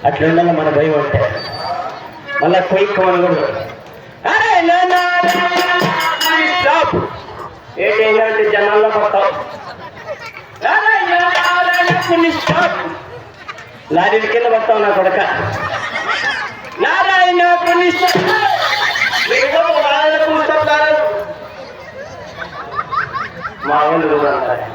అట్లుండాలి మన భయం అంటే మళ్ళా కొయ్యమని కూడా ఏంటంటే జనాల్లో పోతావు లారీల కింద పడతావు నా కొడక నారాయణ మా వాళ్ళు కూడా అంటారు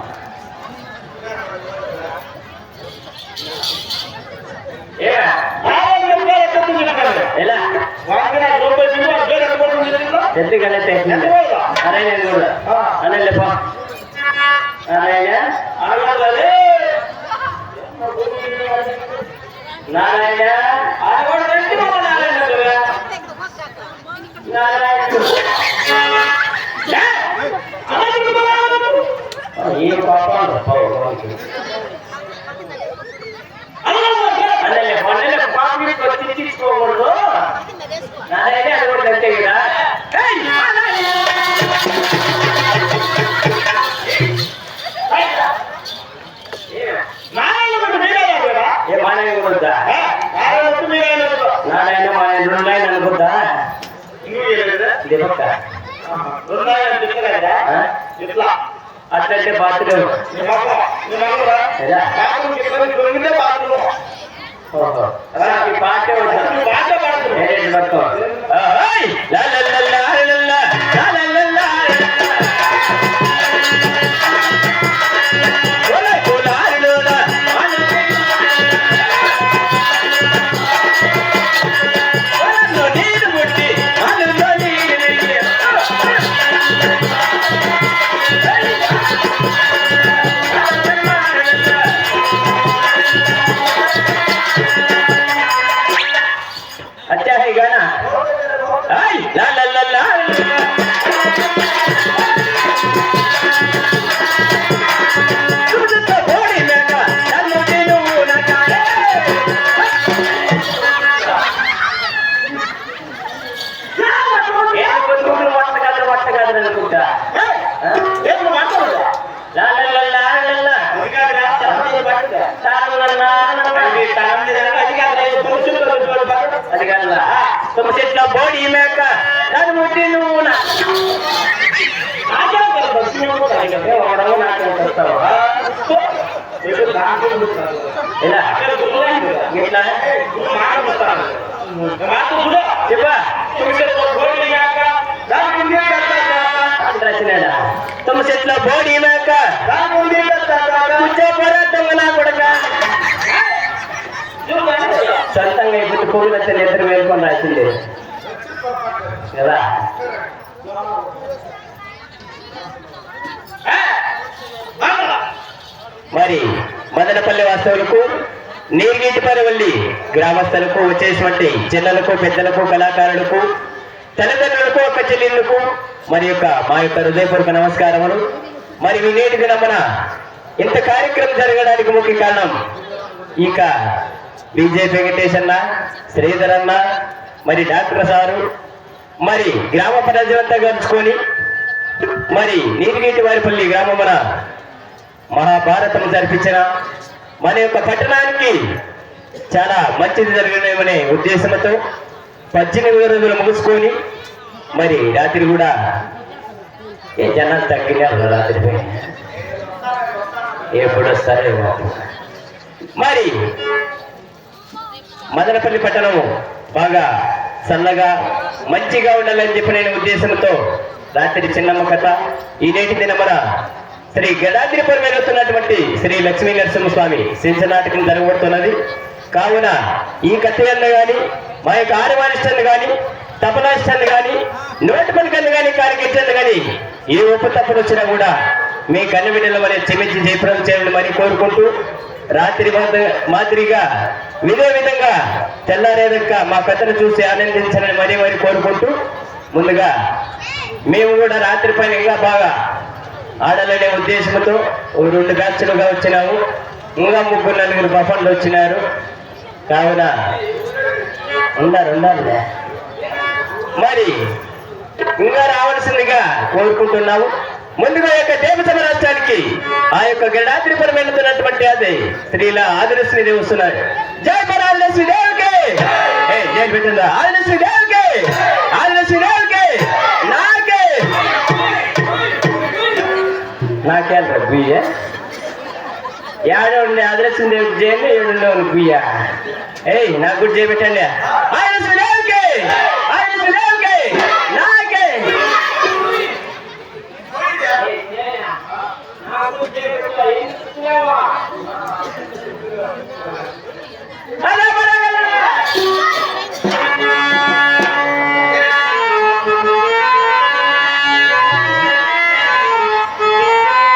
ఎందుకనే అరే నేను కూడా అనే నారాయణ ఏ పాప తీసుకోకూడదు నారాయణ అది కూడా అంతే కదా నారాయణ మా రెండున్నాయని అనుకుంటా అట్లంటే బాత్రూమ్ పాటే अच्छा है गाना ला ला ला ला అంటే ఒకడము నాట్యం చేస్తావు ఇలా ఇట్లా చెప్పా तुम చెట్ల బోడి మేక దొంగలా కొడక సొంతంగా ఇప్పుడు పువ్వులు వచ్చే నిద్ర మేల్కొని రాసింది కదా. మరి మదనపల్లి వాస్తవులకు నీరుగీటిపరవల్లి గ్రామస్తులకు వచ్చేటువంటి చిన్నలకు పెద్దలకు కళాకారులకు తల్లిదండ్రులకు ఒక చెల్లెళ్లకు మరి మా యొక్క హృదయపూర్వక నమస్కారములు. మరి మీ నేటి దినమున ఇంత కార్యక్రమం జరగడానికి ముఖ్య కారణం ఇక బీజేపీ వెంకటేష్ అన్న, శ్రీధర్ అన్న, మరి డాక్టర్ సారు, మరి గ్రామ ప్రజలంతా కలుసుకొని మరి నీరుగీటి వారిపల్లి గ్రామమున మహాభారతం జరిపించిన మన యొక్క పట్టణానికి చాలా మంచిది జరగడమనే ఉద్దేశంతో 18 రోజులు ముగుసుకొని మరి రాత్రి కూడా ఏ జనాలు తగ్గినారు రాత్రి ఎప్పుడు వస్తారో మరి మదనపల్లి పట్టణము బాగా సన్నగా మంచిగా ఉండాలని చెప్పిన ఉద్దేశంతో రాత్రి చిన్నమ్మ కథ ఈ నేటి దినమున శ్రీ గడాద్రిపురం వెళ్తున్నటువంటి శ్రీ లక్ష్మీ నరసింహస్వామి సించనాటకం జరగబడుతున్నది. కావున ఈ కథలను గాని మా యొక్క ఆరవాణిష్టాన్ని గాని తపనాష్టాన్ని గాని నోటి పలికలను గాని కాలికెట్టాన్ని గాని ఏ ఒప్పు తప్పులు వచ్చినా కూడా మీ కన్ను బిడ్డల వలె క్షమించి జయప్రదం చేయాలని మరి కోరుకుంటూ రాత్రి మాదిరిగా ఇదే విధంగా తెల్లారేదక్క మా కథను చూసి ఆనందించాలని మరి కోరుకుంటూ ముందుగా మేము కూడా రాత్రి పైన ఇంకా బాగా ఆడాలనే ఉద్దేశంతో 2 బ్యాచ్లుగా వచ్చినాము. ఇంకా 3-4 బఫన్లు వచ్చినారు. కావున ఉండాలి మరి ఇంకా రావాల్సిందిగా కోరుకుంటున్నాము. ముందుగా యొక్క దేవతల రాష్ట్రానికి ఆ యొక్క గడాద్రిపురం వెళ్తున్నటువంటి అదే శ్రీల ఆదిలక్ష్మి దేవి వస్తున్నారు. జై ఆదిలక్ష్మి దేవుకే, జై పెట్టిందా ఆదిలక్ష్మి దేవుకే, ఆదిలక్ష్మి దేవుకే, నాకే గుయ్య ఏడో ఉండే ఆదిలక్ష్మి దేవుడికి చేయండి, 7 గుయ్య నాకు కూడా చేయబెట్టండి. ఆదిలక్ష్మి దేవుకే, ఆదిలక్ష్మి దేవుకే, నాకే